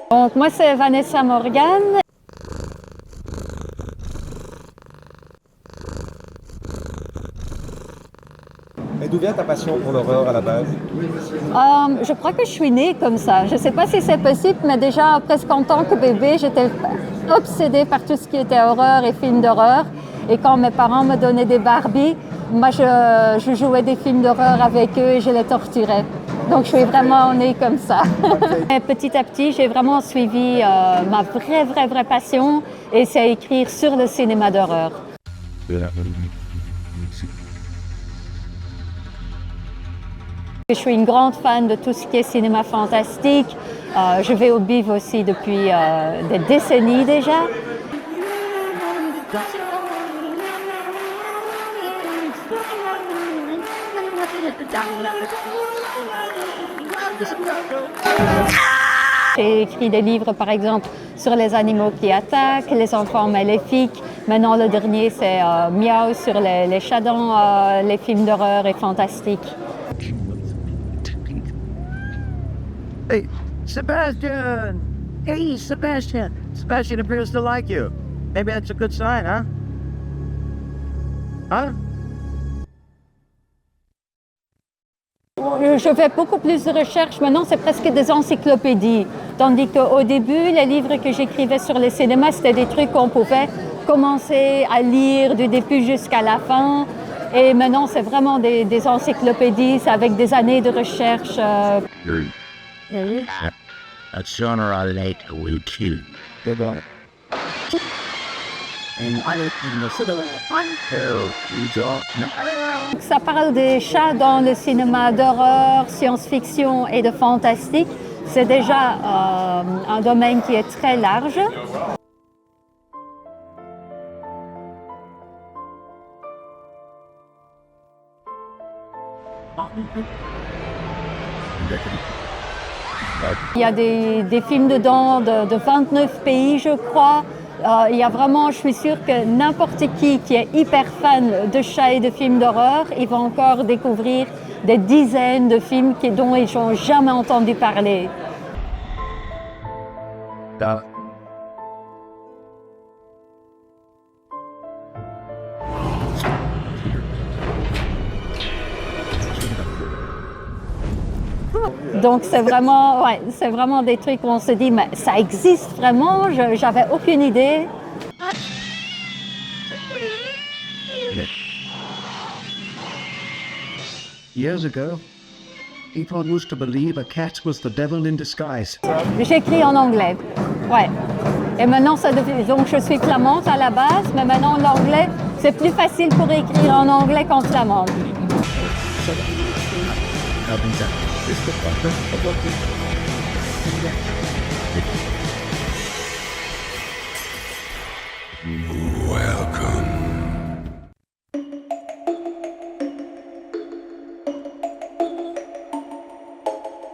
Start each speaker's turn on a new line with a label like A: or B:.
A: Donc moi c'est Vanessa Morgan.
B: Et d'où vient ta passion pour l'horreur à la base?
A: Je crois que je suis née comme ça. Je ne sais pas si c'est possible, mais déjà presque en tant que bébé, j'étais obsédée par tout ce qui était horreur et films d'horreur. Et quand mes parents me donnaient des Barbie, moi je jouais des films d'horreur avec eux et je les torturais. Donc je suis vraiment née comme ça. Et petit à petit, j'ai vraiment suivi ma vraie passion et c'est écrire sur le cinéma d'horreur. Je suis une grande fan de tout ce qui est cinéma fantastique. Je vais au BIV aussi depuis des décennies déjà. J'ai écrit des livres, par exemple, sur les animaux qui attaquent, les enfants maléfiques. Maintenant, le dernier, c'est Miaou sur les chats dans les films d'horreur et fantastiques.
C: Hey, Sebastian! Hey, Sebastian! Sebastian appears to like you. Maybe that's a good sign, huh? Huh?
A: Je fais beaucoup plus de recherches. Maintenant, c'est presque des encyclopédies. Tandis qu'au début, les livres que j'écrivais sur les cinémas, c'était des trucs qu'on pouvait commencer à lire du début jusqu'à la fin. Et maintenant, c'est vraiment des encyclopédies avec des années de recherche.
C: Sooner or later we'll kill.
A: Ça parle des chats dans le cinéma d'horreur, science-fiction et de fantastique. C'est déjà un domaine qui est très large. Il y a des films dedans de 29 pays, je crois. Il y a vraiment, je suis sûre que n'importe qui est hyper fan de chats et de films d'horreur, il va encore découvrir des dizaines de films dont ils n'ont jamais entendu parler. Donc c'est vraiment des trucs où on se dit, mais ça existe vraiment? J'avais aucune idée.
D: Years ago, people used to believe a cat was the devil in disguise.
A: J'écris en anglais, ouais. Et maintenant, donc je suis flamande à la base, mais maintenant l'anglais, c'est plus facile pour écrire en anglais qu'en flamande.
C: Mm-hmm.